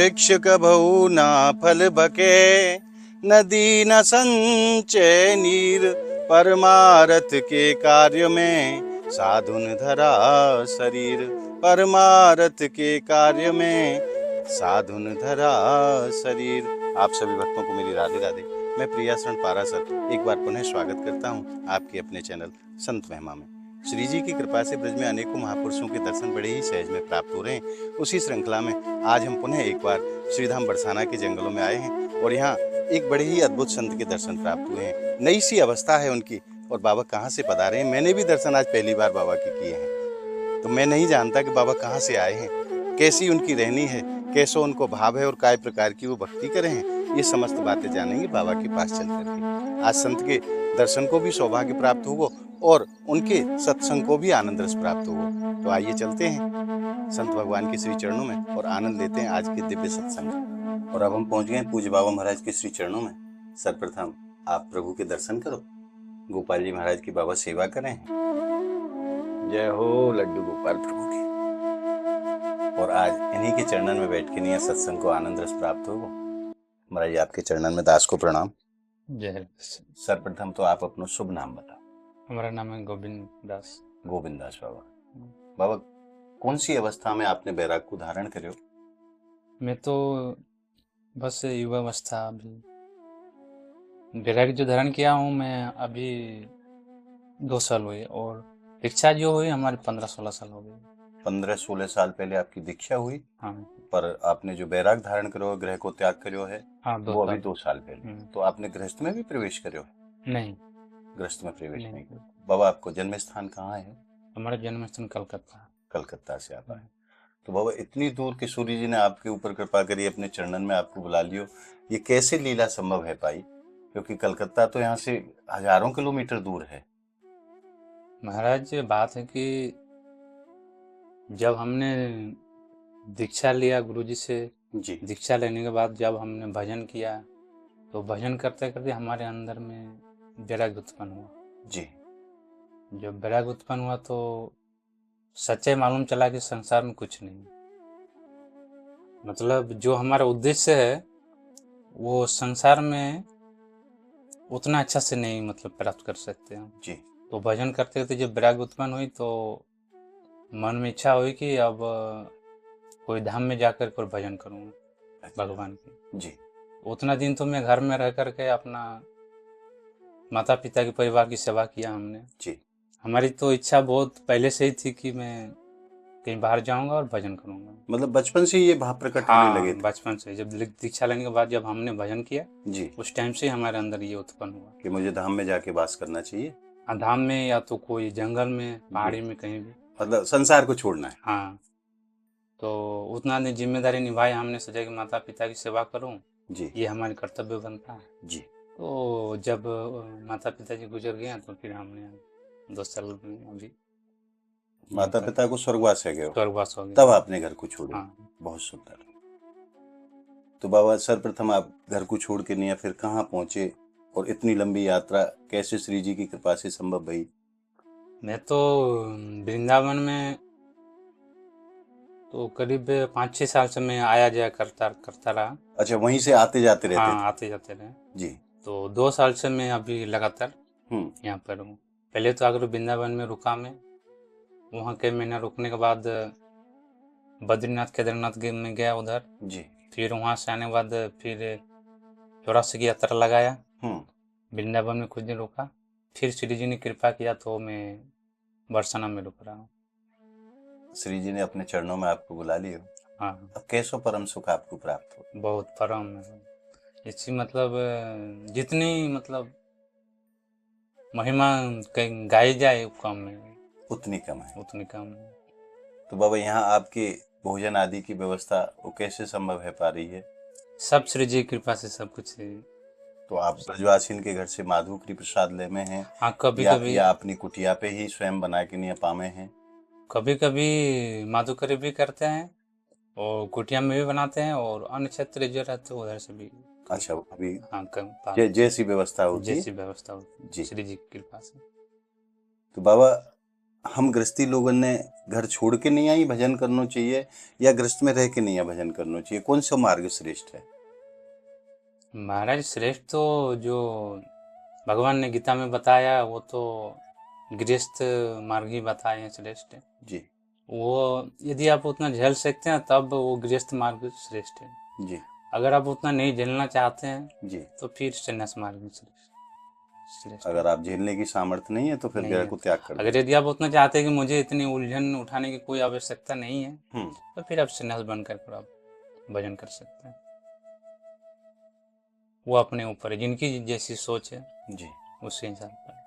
वृक्ष कभऊ ना फल बके, नदी न संचय नीर, परमारथ के कार्य में साधुन धरा शरीर। परमारथ के कार्य में साधुन धरा शरीर। आप सभी भक्तों को मेरी राधे राधे। मैं प्रियाशरण पाराशर एक बार पुनः स्वागत करता हूं आपके अपने चैनल संत महिमा में। श्री जी की कृपा से ब्रज में अनेकों महापुरुषों के दर्शन बड़े ही सहज में प्राप्त हो रहे हैं। उसी श्रृंखला में आज हम पुनः एक बार श्रीधाम बरसाना के जंगलों में आए हैं और यहाँ एक बड़े ही अद्भुत संत के दर्शन प्राप्त हुए हैं। नई सी अवस्था है उनकी और बाबा कहाँ से पधारे हैं। मैंने भी दर्शन आज पहली बार बाबा के किए हैं, तो मैं नहीं जानता कि बाबा कहाँ से आए हैं, कैसी उनकी रहनी है, कैसा उनको भाव है और काय प्रकार की वो भक्ति करे हैं। ये समस्त बातें जानेंगे बाबा के पास चल करके। आज संत के दर्शन को भी सौभाग्य प्राप्त होगा और उनके सत्संग को भी आनंद रस प्राप्त होगा। तो आइए चलते हैं संत भगवान के श्री चरणों में और आनंद लेते हैं आज के दिव्य सत्संग। और अब हम पहुंच गए पूज्य बाबा महाराज के श्री चरणों में। सर्वप्रथम आप प्रभु के दर्शन करो, गोपाल जी महाराज की बाबा सेवा करें। जय हो लड्डू गोपाल प्रभु की। और आज इन्हीं के चरणन में बैठ के नहीं सत्संग को आनंद रस प्राप्त होगा। महाराज आपके चरणन में दास को प्रणाम। जय। सर्वप्रथम तो आप अपना शुभ नाम बताओ। हमारा नाम है गोविंद दास। गोविंद दास बाबा। बाबा कौन सी अवस्था में आपने बैराग को धारण करे हो? मैं तो बस युवावस्था अभी बैराग जो धारण किया हूँ मैं अभी 2 साल हुए और दीक्षा जो हुई हमारी 15-16 साल हो गई। 15-16 साल पहले आपकी दीक्षा हुई। हाँ। पर आपने जो बैराग धारण करो गृह को त्याग करो है, हाँ, वो अभी 2 साल पहले। तो आपने गृहस्थ में भी प्रवेश करो? नहीं, गृहस्थ में प्रवेश नहीं करो। बाबा आपको जन्म स्थान कहाँ है? हमारा जन्म स्थान कलकत्ता। कलकत्ता से आप आए। तो बाबा इतनी दूर के सूर्य जी ने आपके ऊपर कृपा करी, अपने चरणन में आपको बुला लियो। ये कैसे लीला संभव है पाई? क्योंकि कलकत्ता तो यहाँ से हजारों किलोमीटर दूर है। महाराज बात है कि जब हमने दीक्षा लिया गुरुजी से जी, दीक्षा लेने के बाद जब हमने भजन किया तो भजन करते करते हमारे अंदर में वैराग्य उत्पन्न हुआ। जी। जब वैराग्य उत्पन्न हुआ तो सच्चाई मालूम चला कि संसार में कुछ नहीं, मतलब जो हमारा उद्देश्य है वो संसार में उतना अच्छा से नहीं मतलब प्राप्त कर सकते हैं जी। तो भजन करते करते जब वैराग्य उत्पन्न हुई तो मन में इच्छा हुई कि अब कोई धाम में जाकर कर भजन करूँगा भगवान की। जी। उतना दिन तो मैं घर में रह करके अपना माता पिता के परिवार की सेवा किया हमने जी। हमारी तो इच्छा बहुत पहले से ही थी कि मैं कहीं बाहर जाऊंगा और भजन करूंगा। मतलब बचपन से ये भाव प्रकट होने लगे थे? बचपन से जब दीक्षा लेने के बाद जब हमने भजन किया जी, उस टाइम से हमारे अंदर ये उत्पन्न हुआ कि मुझे धाम में जाके वास करना चाहिए। धाम में या तो कोई जंगल में पहाड़ी में कहीं भी, मतलब संसार को छोड़ना है। हाँ, तो उतना जिम्मेदारी निभाई हमने, सोचा कि माता पिता की सेवा करूं जी, ये हमारा कर्तव्य बनता है जी। तो जब माता पिता जी गुजर गए तो फिर हमने 2 साल में अभी माता पिता को स्वर्गवास है गए, स्वर्गवास हो गया, तब आपने घर को छोड़ा। हाँ। बहुत सुंदर। तो बाबा सर्वप्रथम आप घर को छोड़ के नहीं फिर कहाँ पहुंचे और इतनी लंबी यात्रा कैसे श्री जी की कृपा से संभव भई? मैं तो वृंदावन में तो करीब 5-6 साल से मैं आया जाया करता रहा। अच्छा, वहीं से आते जाते रहते थे? आते जाते रहे जी। तो 2 साल से मैं अभी लगातार यहाँ पर हूँ। पहले तो अगर वृंदावन में रुका मैं, वहाँ के महीना रुकने के बाद बद्रीनाथ केदारनाथ में गया उधर जी। फिर वहाँ से आने के बाद फिर चौरासी की यात्रा लगाया, वृंदावन में कुछ दिन रुका, फिर श्री जी ने कृपा किया तो मैं बरसाना में रुक रहा हूँ। श्री जी ने अपने चरणों में आपको बुला लिया। हाँ। अब कैसो परम सुख आपको प्राप्त हो? बहुत परम, इसी मतलब जितनी मतलब महिमा गाई जाए कम है, उतनी कम है, उतनी कम है। तो बाबा यहाँ आपके भोजन आदि की व्यवस्था वो कैसे संभव है पा रही है? सब श्री जी की कृपा से सब कुछ है। तो आप ब्रजवासिन के घर से माधुकरी प्रसाद ले में हैं? हाँ, कभी कभी या अपनी कुटिया पे ही स्वयं बना के नहीं पामे हैं? कभी कभी माधुकरी भी करते हैं और कुटिया में भी बनाते हैं और अन्य क्षेत्र जो रहते हैं उधर से भी। अच्छा, अभी हाँ, जैसी व्यवस्था होती है, जैसी व्यवस्था होती है श्री जी की कृपा से। तो बाबा हम गृहस्थी लोगों ने घर छोड़ के नहीं आई भजन करना चाहिए, या गृहस्थ में रह के नहीं है भजन करना चाहिए? कौन सा मार्ग श्रेष्ठ है? महाराज श्रेष्ठ तो जो भगवान ने गीता में बताया वो तो गृहस्थ मार्ग ही बताए हैं श्रेष्ठ। जी वो यदि आप उतना झेल सकते हैं तब वो गृहस्थ मार्ग श्रेष्ठ है। जी अगर आप उतना नहीं झेलना चाहते हैं जी। तो फिर संन्यास मार्ग श्रेष्ठ है। अगर आप झेलने की सामर्थ्य नहीं है तो फिर नहीं गृह है। को त्याग कर अगर दो। यदि आप उतना चाहते हैं कि मुझे इतनी उलझन उठाने की कोई आवश्यकता नहीं है हम्म। तो फिर आप संन्यास बनकर कर आप भजन कर सकते हैं। वो अपने ऊपर है, जिनकी जैसी सोच है जी। उसी हिसाब पर।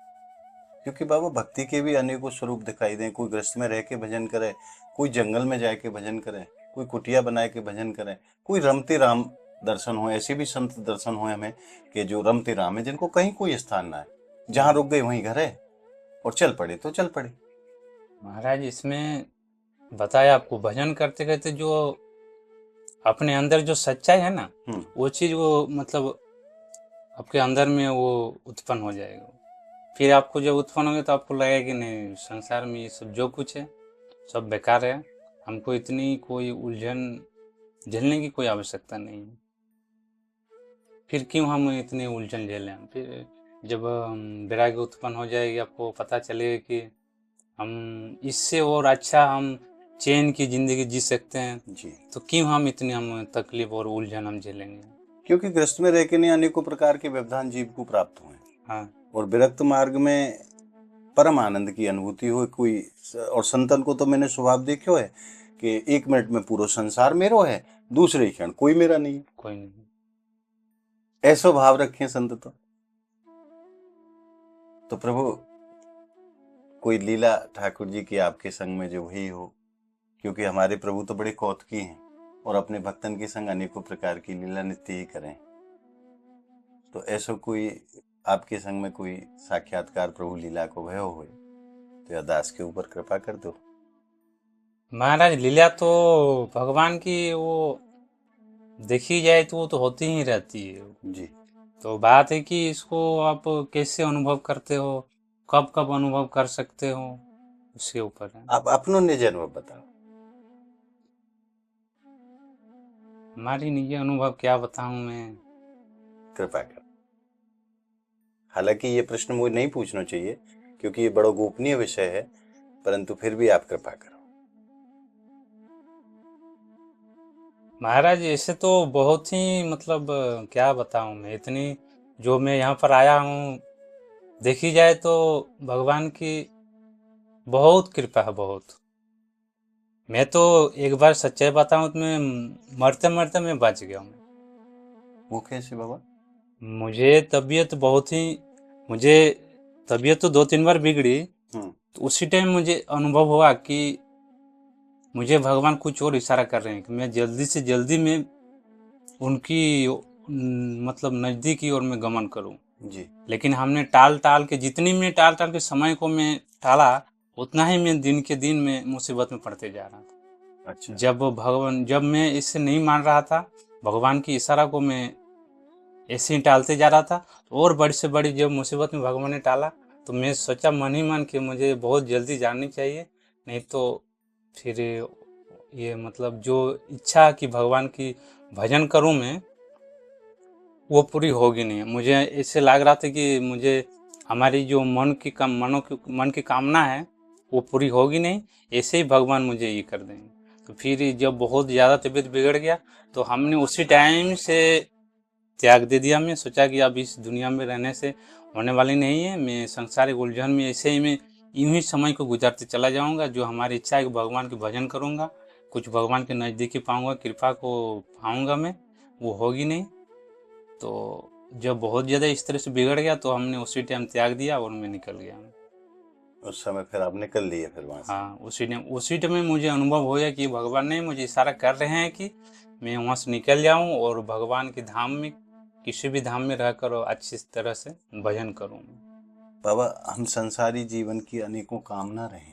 क्योंकि बाबा भक्ति के भी अनेकों स्वरूप दिखाई दें। कोई गृहस्थ में रह के भजन करे, कोई जंगल में जाके भजन करे, कोई कुटिया बनाए के भजन करे, कोई रमते राम दर्शन हो। ऐसे भी संत दर्शन हुए हमें कि जो रमते राम है, जिनको कहीं कोई स्थान ना है, जहाँ रुक गए वहीं घर है, और चल पड़े तो चल पड़े। महाराज इसमें बताया आपको, भजन करते करते जो अपने अंदर जो सच्चाई है ना वो चीज वो मतलब आपके अंदर में वो उत्पन्न हो जाएगा। फिर आपको जब उत्पन्न होगा तो आपको लगेगा कि नहीं, संसार में ये सब जो कुछ है सब बेकार है, हमको इतनी कोई उलझन झेलने की कोई आवश्यकता नहीं है। फिर क्यों हम इतनी उलझन झेलें? फिर जब वैराग्य उत्पन्न हो जाएगी, आपको पता चलेगा कि हम इससे और अच्छा हम चैन की जिंदगी जी सकते हैं जी। तो क्यों हम इतनी हम तकलीफ और उलझन हम झेलेंगे? क्योंकि गृहस्थ में रह के नहीं अनेकों प्रकार के व्यवधान जीव को प्राप्त हुए। हाँ। और विरक्त मार्ग में परम आनंद की अनुभूति हो कोई। और संतन को तो मैंने स्वभाव देखो है कि 1 मिनट में पूरा संसार मेरो है, दूसरे क्षण कोई मेरा नहीं है। कोई नहीं। ऐसा भाव रखें संत तो प्रभु कोई लीला ठाकुर जी की आपके संग में जो हुई हो, क्योंकि हमारे प्रभु तो बड़े कौतुकी हैं और अपने भक्तन के संग अनेकों प्रकार की लीला नित्य ही करें। तो ऐसा कोई आपके संग में कोई साक्षात्कार प्रभु लीला को भयो हो तो या दास के ऊपर कृपा कर दो। महाराज लीला तो भगवान की वो देखी जाए तो वो तो होती ही रहती है जी। तो बात है कि इसको आप कैसे अनुभव करते हो, कब कब अनुभव कर सकते हो, उसके ऊपर है। आप अपनो निज अनुभव बताओ। हमारी निजी अनुभव क्या बताऊं मैं? कृपा कर। हालांकि ये प्रश्न मुझे नहीं पूछना चाहिए क्योंकि ये बड़ा गोपनीय विषय है, परंतु फिर भी आप कृपा करो। महाराज ऐसे तो बहुत ही मतलब क्या बताऊं मैं, इतनी जो मैं यहाँ पर आया हूँ देखी जाए तो भगवान की बहुत कृपा है, बहुत। मैं तो एक बार सच्चाई बताऊं तो मैं मरते मरते मैं बच गया हूँ। वो कैसे बाबा? मुझे तबीयत तो 2-3 बार बिगड़ी तो उसी टाइम मुझे अनुभव हुआ कि मुझे भगवान कुछ और इशारा कर रहे हैं कि मैं जल्दी से जल्दी में उनकी मतलब नजदीकी और मैं गमन करूं जी। लेकिन हमने टाल टाल के जितनी मैं टाल टाल के समय को मैं टाला उतना ही मैं दिन के दिन में मुसीबत में पड़ते जा रहा था। अच्छा। जब मैं इससे नहीं मान रहा था, भगवान की इशारा को मैं ऐसे ही टालते जा रहा था, तो और बड़ी से बड़ी जब मुसीबत में भगवान ने टाला तो मैं सोचा मन ही मन कि मुझे बहुत जल्दी जाननी चाहिए, नहीं तो फिर ये मतलब जो इच्छा कि भगवान की भजन करूं मैं वो पूरी होगी नहीं। मुझे ऐसे लग रहा था कि मुझे हमारी जो मन की कामना है वो पूरी होगी नहीं, ऐसे ही भगवान मुझे ये कर देंगे। तो फिर जब बहुत ज़्यादा तबीयत बिगड़ गया तो हमने उसी टाइम से त्याग दे दिया। मैं सोचा कि अब इस दुनिया में रहने से होने वाली नहीं है, मैं संसारिक उलझन में ऐसे ही मैं यूं ही समय को गुजारते चला जाऊंगा। जो हमारी इच्छा है कि भगवान के भजन करूंगा, कुछ भगवान के नज़दीकी पाऊंगा, कृपा को पाऊंगा मैं, वो होगी नहीं। तो जब बहुत ज़्यादा इस तरह से बिगड़ गया तो हमने उसी टाइम त्याग दिया और मैं निकल गया। उस समय फिर आप निकल लिए फिर वहां से? हाँ, उसी टाइम में मुझे अनुभव हो गया कि भगवान ने मुझे इशारा कर रहे हैं कि मैं वहाँ से निकल जाऊँ और भगवान के धाम में किसी भी धाम में रहकर अच्छी तरह से भजन करूँ। बाबा, हम संसारी जीवन की अनेकों कामना रहे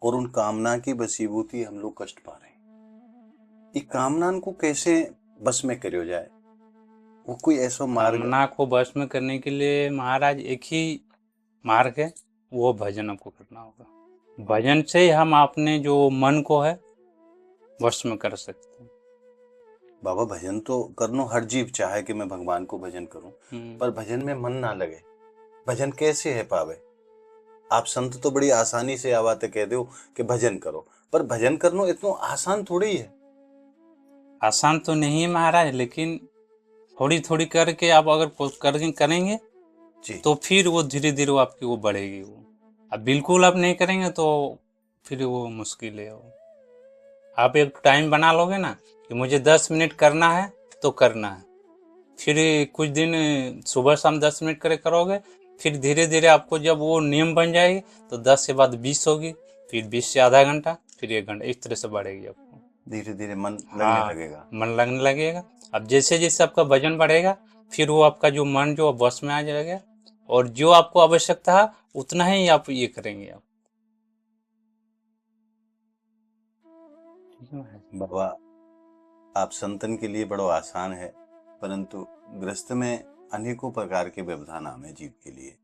और उन कामना की बसीबूती हम लोग कष्ट पा रहे हैं। ये कामना को कैसे बस में करो जाए? वो कोई ऐसा मार्ग? कामना को बस में करने के लिए महाराज एक ही मार्ग है, वो भजन आपको करना होगा। भजन से ही हम अपने जो मन को है वश में कर सकते हैं। बाबा भजन तो करनो हर जीव चाहे कि मैं भगवान को भजन करूं, पर भजन में मन ना लगे, भजन कैसे है पावे? आप संत तो बड़ी आसानी से आवाते कह दो कि भजन करो, पर भजन करनो इतना आसान थोड़ी ही है। आसान तो नहीं है महाराज, लेकिन थोड़ी थोड़ी करके आप अगर करेंगे जी तो फिर वो धीरे धीरे वो आपकी वो बढ़ेगी। वो अब बिल्कुल आप नहीं करेंगे तो फिर वो मुश्किल है। वो आप एक टाइम बना लोगे ना कि मुझे 10 मिनट करना है तो करना है, फिर कुछ दिन सुबह शाम 10 मिनट करोगे, फिर धीरे धीरे आपको जब वो नियम बन जाएगी तो 10 से बाद 20 होगी, फिर 20 से आधा घंटा, फिर 1 घंटा, इस तरह से बढ़ेगी आपको। धीरे धीरे मन लगने हाँ, लगेगा। मन लगने लगेगा। अब जैसे जैसे आपका वजन बढ़ेगा फिर वो आपका जो मन जो बस में आ जाएगा, और जो आपको आवश्यकता है उतना ही आप ये करेंगे आप। बाबा आप संतन के लिए बड़ो आसान है, परंतु गृहस्थ में अनेकों प्रकार के व्यवधान आमे जीव के लिए,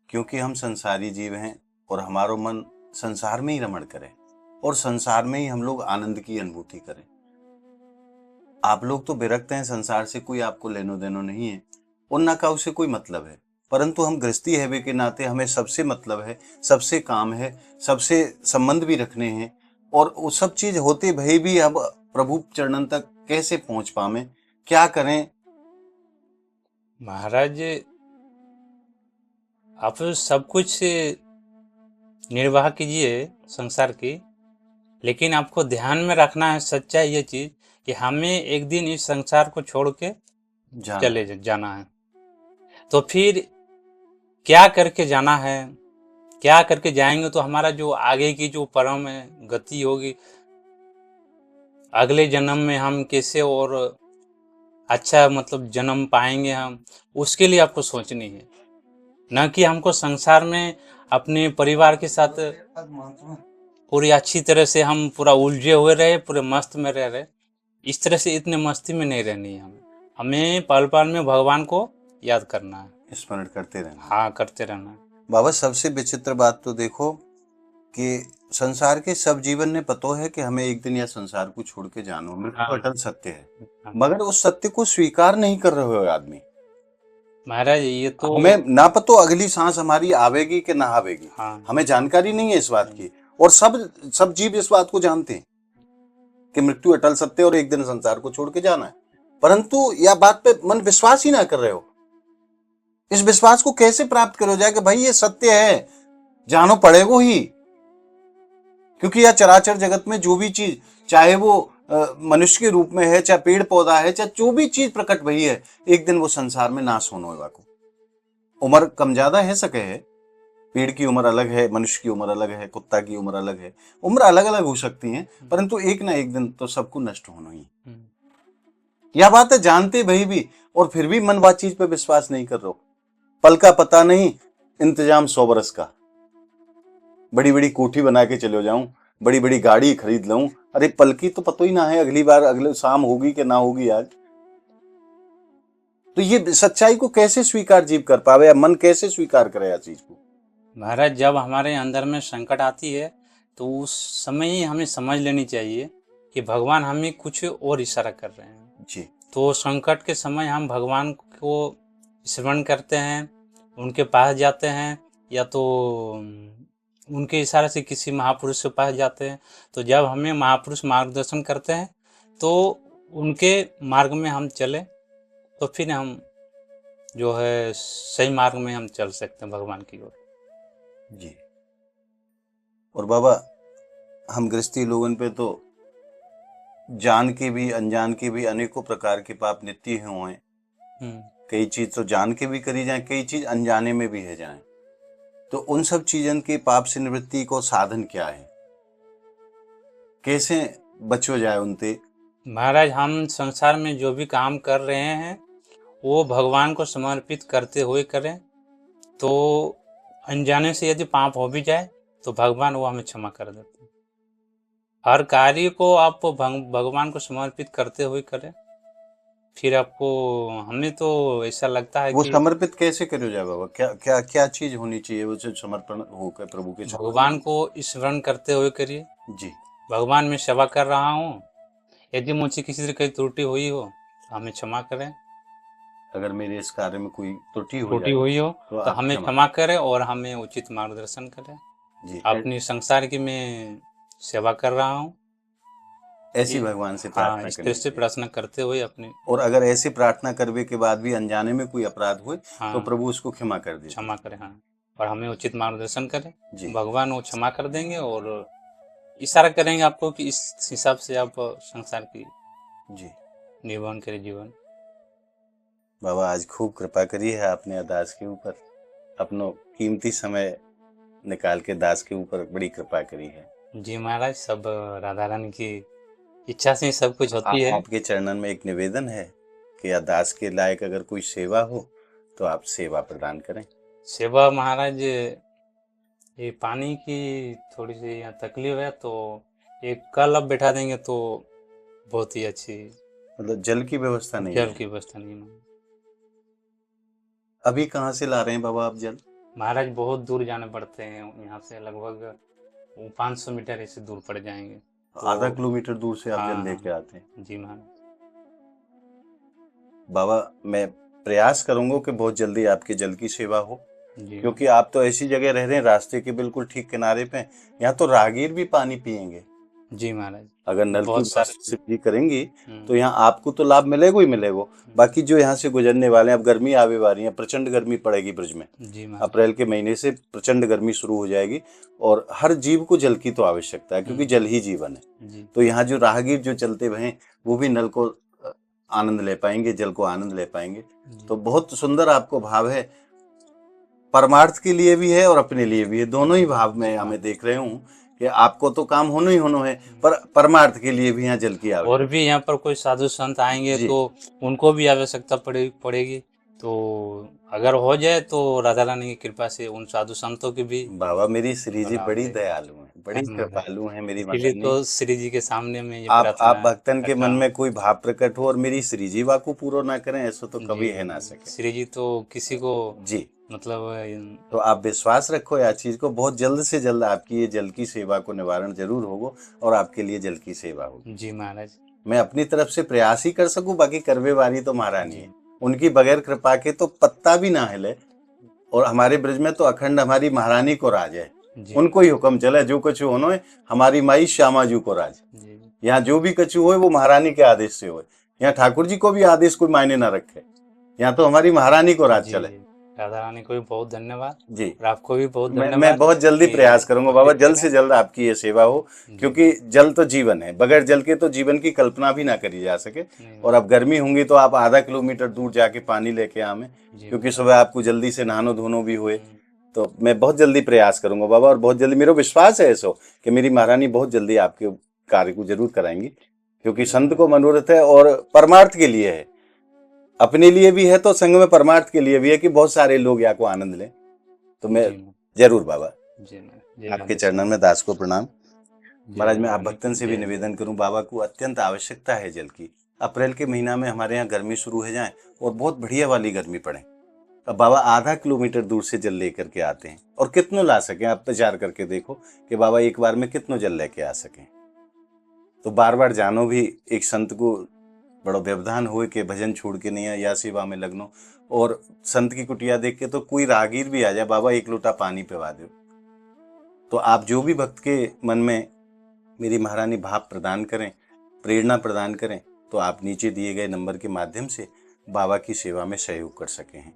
क्योंकि हम संसारी जीव हैं और हमारो मन संसार में ही रमण करे और संसार में ही हम लोग आनंद की अनुभूति करें। आप लोग तो विरक्त हैं, संसार से कोई आपको लेनो देनो नहीं है और ना का उसे कोई मतलब है, परंतु हम गृहस्थी हैवे के नाते हमें सबसे मतलब है, सबसे काम है, सबसे संबंध भी रखने हैं, और वो सब चीज होते भई भी अब प्रभु चरणन तक कैसे पहुंच पावे, क्या करें? महाराज आप सब कुछ निर्वाह कीजिए संसार की, लेकिन आपको ध्यान में रखना है सच्चाई ये चीज कि हमें एक दिन इस संसार को छोड़ के जाना है। तो फिर क्या करके जाना है, क्या करके जाएंगे तो हमारा जो आगे की जो परम है गति होगी, अगले जन्म में हम कैसे और अच्छा मतलब जन्म पाएंगे हम, उसके लिए आपको सोचनी है। न कि हमको संसार में अपने परिवार के साथ पूरी अच्छी तरह से हम पूरा उलझे हुए रहे, पूरे मस्त में रह रहे, इस तरह से इतने मस्ती में नहीं रहनी है। हमें पल पल में भगवान को याद करना है, स्मरण करते रहना। हाँ, करते रहना है। बाबा सबसे विचित्र बात तो देखो कि संसार के सब जीवन ने पतो है कि हमें एक दिन यह संसार को छोड़ के जाना, मृत्यु अटल सत्य है, मगर उस सत्य को स्वीकार नहीं कर रहे हो आदमी। महाराज ये तो हमें ना पतो अगली सांस हमारी आवेगी कि ना आवेगी, हमें जानकारी नहीं है इस बात की, और सब जीव इस बात को जानते हैं कि मृत्यु अटल सत्य और एक दिन संसार को छोड़ के जाना है, परंतु यह बात पे मन विश्वास ही ना कर रहे हो। इस विश्वास को कैसे प्राप्त करो जाए कि भाई ये सत्य है, जानो पड़ेगो ही, क्योंकि यह चराचर जगत में जो भी चीज, चाहे वो मनुष्य के रूप में है, चाहे पेड़ पौधा है, चाहे जो भी चीज प्रकट भई है, एक दिन वो संसार में नाश होने वाला को। उम्र कम ज्यादा है सके है, पेड़ की उम्र अलग है, मनुष्य की उम्र अलग है, कुत्ता की उम्र अलग है, उम्र अलग अलग हो सकती हैं, परंतु एक ना एक दिन तो सबको नष्ट होना ही। यह बात है जानते भाई भी, और फिर भी मन बात चीज पे विश्वास नहीं कर रहे। पल का पता नहीं, इंतजाम 100 बरस का। बड़ी बड़ी कोठी बना के चले जाऊं, बड़ी बड़ी गाड़ी खरीद लूं, अरे पल की तो पता ही ना है अगली बार अगले शाम होगी कि ना होगी आज। तो ये सच्चाई को कैसे स्वीकार जीव कर पावे, या मन कैसे स्वीकार करे या चीज को? महाराज जब हमारे अंदर में संकट आती है तो उस समय ही हमें समझ लेनी चाहिए कि भगवान हमें कुछ और इशारा कर रहे हैं जी। तो संकट के समय हम भगवान को स्मरण करते हैं, उनके पास जाते हैं, या तो उनके इशारे से किसी महापुरुष के पास जाते हैं। तो जब हमें महापुरुष मार्गदर्शन करते हैं तो उनके मार्ग में हम चले तो फिर हम जो है सही मार्ग में हम चल सकते हैं भगवान की ओर। जी। और बाबा हम गृहस्थी लोगन पे तो जान के भी अनजान के भी अनेकों प्रकार के पाप नित्य ही हुए। कई चीज तो जान के भी करी जाए, कई चीज अनजाने में भी है जाए, तो उन सब चीजन के पाप से निवृत्ति को साधन क्या है, कैसे बचो जाए उनते? महाराज हम संसार में जो भी काम कर रहे हैं वो भगवान को समर्पित करते हुए करें, तो अनजाने से यदि पाप हो भी जाए तो भगवान वो हमें क्षमा कर देते हैं। हर कार्य को आप भगवान को समर्पित करते हुए करें, फिर आपको, हमें तो ऐसा लगता है वो कि समर्पित कैसे करो जाए बाबा? क्या क्या क्या चीज होनी चाहिए वो जो समर्पण होकर प्रभु के चरणों भगवान को स्मरण करते हुए करिए। में? जी। भगवान मैं सेवा कर रहा हूँ, यदि मुझसे किसी से कोई त्रुटि हुई हो तो हमें क्षमा करें, अगर मेरे इस कार्य में कोई त्रुटि हो त्रुटि जाए हुई हो तो तो आप हमें क्षमा क्षमा करें और हमें उचित मार्गदर्शन करें। जी। अपनी संसार की मैं सेवा कर रहा हूँ, ऐसी ये, भगवान से हाँ, प्रार्थना इस तरह करनी से चाहिए। प्रार्थना करते हुए अपने, और अगर ऐसी प्रार्थना करने के बाद भी अनजाने में कोई अपराध हुए तो हाँ, प्रभु उसको क्षमा कर देते क्षमा करें, हाँ, और हमें उचित मार्गदर्शन करें। जी। भगवान वो क्षमा कर देंगे और इशारा करेंगे आपको कि इस हिसाब से आप संसार की जी। निर्वहन करें जीवन। बाबा आज खूब कृपा करी है आपने दास के ऊपर, अपनो कीमती समय निकाल के दास के ऊपर बड़ी कृपा करी है। जी महाराज, सब राधा रानी की इच्छा से ही सब कुछ होती है। आपके चरणन में एक निवेदन है कि दास के लायक अगर कोई सेवा हो तो आप सेवा प्रदान करें। सेवा महाराज, ये पानी की थोड़ी सी यहाँ तकलीफ है, तो एक कल अब बैठा देंगे तो बहुत ही अच्छी। मतलब जल की व्यवस्था नहीं जल है? की व्यवस्था नहीं है अभी कहाँ से ला रहे हैं बाबा आप जल? महाराज, बहुत दूर जाने पड़ते हैं, यहाँ से लगभग 500 मीटर ऐसे दूर पड़ जाएंगे, तो आधा किलोमीटर दूर से आप जल हाँ, लेके आते हैं? जी महाराज। बाबा मैं प्रयास करूंगा कि बहुत जल्दी आपके जल की सेवा हो, जी क्योंकि आप तो ऐसी जगह रह रहे हैं रास्ते के बिल्कुल ठीक किनारे पे, यहाँ तो राहगीर भी पानी पिएंगे। जी महाराज, अगर नल की बहुत सारे व्यवस्था करेंगी तो यहाँ आपको तो लाभ मिलेगा ही मिलेगा, बाकी जो यहाँ से गुजरने वाले हैं, अब गर्मी आवे वाली है, प्रचंड गर्मी पड़ेगी ब्रज में। जी महाराज, अप्रैल के महीने से प्रचंड गर्मी शुरू हो जाएगी और हर जीव को जल की तो आवश्यकता है, क्योंकि जल ही जीवन है। जी तो यहाँ जो राहगीर जो चलते हुए वो भी नल को आनंद ले पाएंगे, जल को आनंद ले पाएंगे। तो बहुत सुंदर आपको भाव है, परमार्थ के लिए भी है और अपने लिए भी है, दोनों ही भाव में हमें देख रहे हूँ कि आपको तो काम होना ही होना है, पर परमार्थ के लिए भी यहाँ जल की आवश्यकता। और भी यहाँ पर कोई साधु संत आएंगे जी। तो उनको भी आवश्यकता पड़ेगी, तो अगर हो जाए तो राधा रानी की कृपा से उन साधु संतों की भी। बाबा मेरी श्री जी बना बड़ी दे। दयालु हैं, बड़ी कृपालु हैं मेरी इसीलिए महारानी। तो श्री जी के सामने में ये आप प्रार्थना भक्तन के करता मन हूँ। में कोई भाव प्रकट हो और मेरी श्री जी को पूरा ना करें, ऐसा तो कभी है ना सके। श्री जी तो किसी को जी। मतलब, तो आप विश्वास रखो यार चीज को, बहुत जल्द से जल्द आपकी ये जल की सेवा को निवारण जरूर होगा और आपके लिए जल की सेवा होगी। जी महाराज, मैं अपनी तरफ से प्रयास ही कर सकूं, बाकी करवे वाली तो महारानी है, उनकी बगैर कृपा के तो पत्ता भी ना हिले। और हमारे ब्रज में तो अखंड हमारी महारानी को राज है, उनको ही हुक्म चले, जो कछु होनो है हमारी माई श्यामा जी को राज। यहाँ जो भी कछु हो वो महारानी के आदेश से हो, यहाँ ठाकुर जी को भी आदेश कोई मायने ना रखे, यहाँ तो हमारी महारानी को राज चले। राधा रानी को भी बहुत धन्यवाद जी, और आपको भी बहुत धन्यवाद। मैं बहुत जल्दी प्रयास करूंगा बाबा, जल्द से जल्द आपकी ये सेवा हो, क्योंकि जल तो जीवन है, बगैर जल के तो जीवन की कल्पना भी ना करी जा सके। और अब गर्मी होंगी तो आप आधा किलोमीटर दूर जाके पानी लेके आवे, क्योंकि सुबह आपको जल्दी से नहानो धोनो भी हुए। तो मैं बहुत जल्दी प्रयास करूंगा बाबा, और बहुत जल्दी मेरा विश्वास है ऐसा कि मेरी महारानी बहुत जल्दी आपके कार्य को जरूर कराएंगी, क्योंकि संत को मनोरथ है और परमार्थ के लिए है, अपने लिए भी है तो संग में परमार्थ के लिए भी है कि बहुत सारे लोग यहाँ को आनंद लें। तो मैं जरूर बाबा आपके चरणों में दास को प्रणाम। महाराज मैं आप भक्तन से भी निवेदन करूं, बाबा को अत्यंत आवश्यकता है जल की। अप्रैल के महीना में हमारे यहाँ गर्मी शुरू हो जाए और बहुत बढ़िया वाली गर्मी पड़े, अब बाबा आधा किलोमीटर दूर से जल लेकर के आते हैं, और कितनों ला सके आप विचार करके देखो कि बाबा एक बार में कितनों जल लेके आ सके। तो बार बार जानो भी एक संत को बड़ो व्यवधान हुए कि भजन छोड़ के नहीं है या सेवा में लगनो, और संत की कुटिया देख के तो कोई राहगीर भी आ जाए, बाबा एक लोटा पानी पिवा दो। तो आप जो भी भक्त के मन में मेरी महारानी भाव प्रदान करें, प्रेरणा प्रदान करें, तो आप नीचे दिए गए नंबर के माध्यम से बाबा की सेवा में सहयोग कर सके हैं,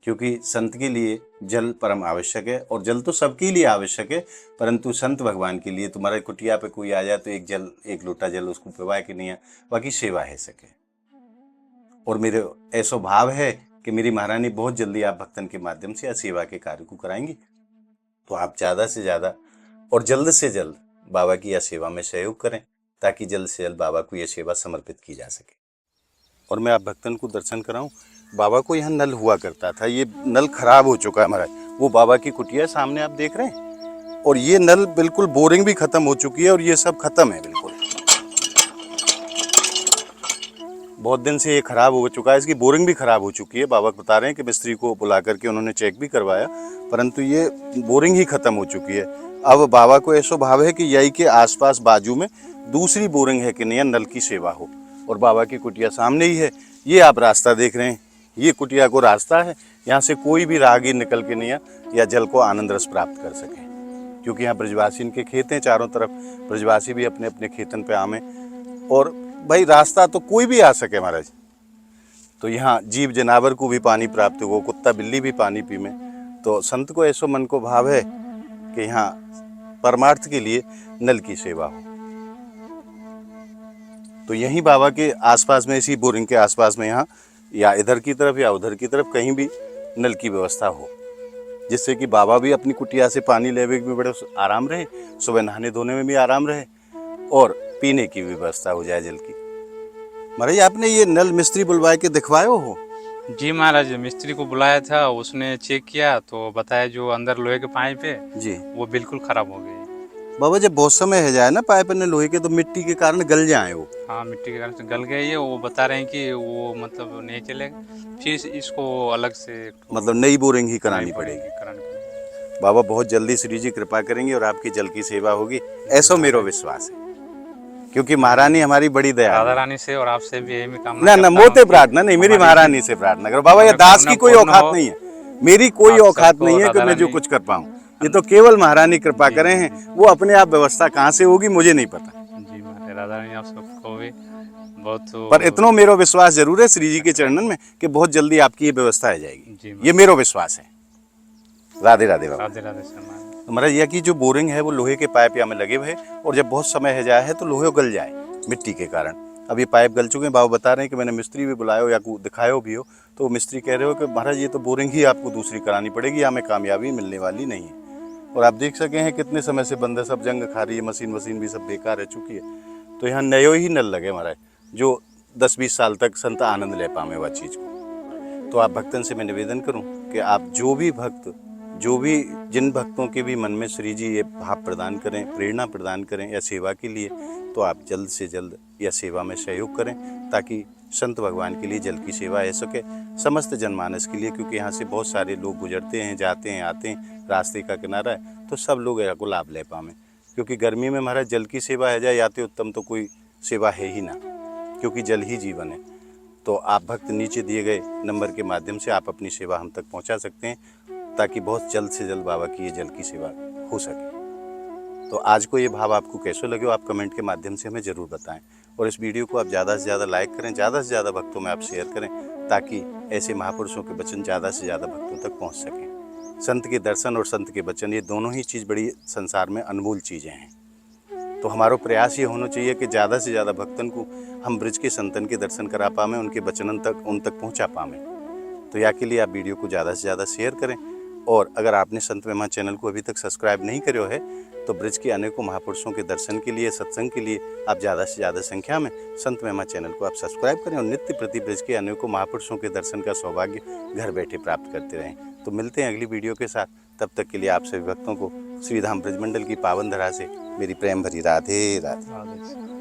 क्योंकि संत के लिए जल परम आवश्यक है, और जल तो सबके लिए आवश्यक है, परंतु संत भगवान के लिए तुम्हारे कुटिया पे कोई आ जाए तो एक लोटा जल उसको पिवाए कि नहीं है, बाकी सेवा है सके। और मेरे ऐसा भाव है कि मेरी महारानी बहुत जल्दी आप भक्तन के माध्यम से सेवा के कार्य को कराएंगी। तो आप ज़्यादा से ज़्यादा और जल्द से जल्द बाबा की यह सेवा में सहयोग करें, ताकि जल्द से जल्द बाबा को यह सेवा समर्पित की जा सके। और मैं आप भक्तन को दर्शन कराऊं, बाबा को यहाँ नल हुआ करता था, ये नल खराब हो चुका है महाराज, वो बाबा की कुटिया सामने आप देख रहे हैं, और ये नल बिल्कुल बोरिंग भी खत्म हो चुकी है और ये सब खत्म है बिल्कुल। बहुत दिन से ये खराब हो चुका है, इसकी बोरिंग भी खराब हो चुकी है। बाबा बता रहे हैं कि मिस्त्री को बुला करके उन्होंने चेक भी करवाया, परंतु ये बोरिंग ही खत्म हो चुकी है। अब बाबा को ऐसा भाव है कि यही के आसपास बाजू में दूसरी बोरिंग है कि नहीं, नल की सेवा हो। और बाबा की कुटिया सामने ही है, ये आप रास्ता देख रहे हैं, ये कुटिया को रास्ता है, यहाँ से कोई भी राहगीर निकल के नहीं या जल को आनंद रस प्राप्त कर सके, क्योंकि यहाँ ब्रजवासी इनके खेत हैं चारों तरफ, ब्रजवासी भी अपने अपने खेतन पे आमे, और भाई रास्ता तो कोई भी आ सके महाराज। तो यहाँ जीव जनावर को भी पानी प्राप्त हो, कुत्ता बिल्ली भी पानी पी में। तो संत को ऐसो मन को भाव है कि यहाँ परमार्थ के लिए नल की सेवा हो। तो यहीं बाबा के आसपास में, इसी बोरिंग के आसपास में, यहाँ या इधर की तरफ या उधर की तरफ कहीं भी नल की व्यवस्था हो, जिससे कि बाबा भी अपनी कुटिया से पानी लेने में बड़े आराम रहे, सुबह नहाने धोने में भी आराम रहे, और पीने की भी व्यवस्था हो जाए जल की। महाराज आपने ये नल मिस्त्री बुलवाए के दिखवाए हो? जी महाराज, मिस्त्री को बुलाया था, उसने चेक किया तो बताया जो अंदर लोहे के पाइप है जी वो बिल्कुल खराब हो गए। बाबा जब बहुत समय है जाए ना पाइप ने लोहे के, तो मिट्टी के कारण गल जाए वो। हाँ, मिट्टी के कारण से गल गई है। वो बता रहे हैं कि वो मतलब नहीं चलेगा, फिर इसको अलग से मतलब नई बोरिंग ही करानी पड़ेगी। करानी। बाबा बहुत जल्दी श्री जी कृपा करेंगे और आपकी जल की सेवा होगी, ऐसा मेरा विश्वास है, क्योंकि महारानी हमारी बड़ी दया राधा रानी से और आपसे भी यही कामना ना करता मोते हूं कि प्रार्थना नहीं, मेरी महारानी से प्रार्थना करो बाबा। ये दास की कोई औकात नहीं है, मेरी कोई आप औकात सबको नहीं है कि राधा मैं जो रानी- कुछ कर पाऊँ। ये तो केवल महारानी कृपा करें हैं, वो अपने आप व्यवस्था कहाँ से होगी मुझे नहीं पता। जी महाराज, राधा रानी आप सबको भी बहुत पर इतना मेरा विश्वास जरूर है श्री जी के चरणन में कि बहुत जल्दी आपकी ये व्यवस्था आ जाएगी, ये मेरा विश्वास है। राधे राधे बाबा। राधे राधे शर्मा। महाराज यह की जो बोरिंग है वो लोहे के पाइप यहाँ में लगे हुए हैं, और जब बहुत समय है जाए है तो लोहे गल जाए मिट्टी के कारण। अब ये पाइप गल चुके हैं। बाबा बता रहे हैं कि मैंने मिस्त्री भी बुलाया हो या दिखाया भी हो, तो मिस्त्री कह रहे हो कि महाराज ये तो बोरिंग ही आपको दूसरी करानी पड़ेगी, हमें कामयाबी मिलने वाली नहीं है। और आप देख सके हैं कितने समय से बंद है, सब जंग खा रही है, मशीन भी सब बेकार रह चुकी है। तो यहाँ नयो ही नल लगे महाराज, जो 10-20 साल तक संत आनंद ले पावे वह चीज़ को। तो आप भक्तन से मैं निवेदन करूँ कि आप जो भी जिन भक्तों के भी मन में श्री जी ये भाव प्रदान करें, प्रेरणा प्रदान करें या सेवा के लिए, तो आप जल्द से जल्द या सेवा में सहयोग करें, ताकि संत भगवान के लिए जल की सेवा हो सके समस्त जनमानस के लिए। क्योंकि यहाँ से बहुत सारे लोग गुजरते हैं, जाते हैं, आते हैं, रास्ते का किनारा है, तो सब लोग यहाँ को लाभ ले पाएं। क्योंकि गर्मी में महाराज जल की सेवा है जाए याते उत्तम तो कोई सेवा है ही ना, क्योंकि जल ही जीवन है। तो आप भक्त नीचे दिए गए नंबर के माध्यम से आप अपनी सेवा हम तक पहुँचा सकते हैं, ताकि बहुत जल्द से जल्द बाबा की ये जल की सेवा हो सके। तो आज को ये भाव आपको कैसे लगे आप कमेंट के माध्यम से हमें ज़रूर बताएं, और इस वीडियो को आप ज़्यादा से ज़्यादा लाइक करें, ज़्यादा से ज़्यादा भक्तों में आप शेयर करें, ताकि ऐसे महापुरुषों के वचन ज़्यादा से ज़्यादा भक्तों तक पहुंच सकें। संत के दर्शन और संत के वचन ये दोनों ही चीज़ बड़ी संसार में अनमोल चीज़ें हैं। तो हमारा प्रयास ये होना चाहिए कि ज़्यादा से ज़्यादा भक्तन को हम ब्रज के संतन के दर्शन करा पाएँ, उनके वचनन तक उन तक पहुँचा पाएँ। तो या के लिए आप वीडियो को ज़्यादा से ज़्यादा शेयर करें, और अगर आपने संत महिमा चैनल को अभी तक सब्सक्राइब नहीं करो है, तो ब्रज के अनेकों महापुरुषों के दर्शन के लिए, सत्संग के लिए आप ज़्यादा से ज़्यादा संख्या में संत महिमा चैनल को आप सब्सक्राइब करें, और नित्य प्रति ब्रज के अनेकों महापुरुषों के दर्शन का सौभाग्य घर बैठे प्राप्त करते रहें। तो मिलते हैं अगली वीडियो के साथ, तब तक के लिए आप सभी भक्तों को श्रीधाम ब्रजमंडल की पावन धरा से मेरी प्रेम भरी राधे राधे।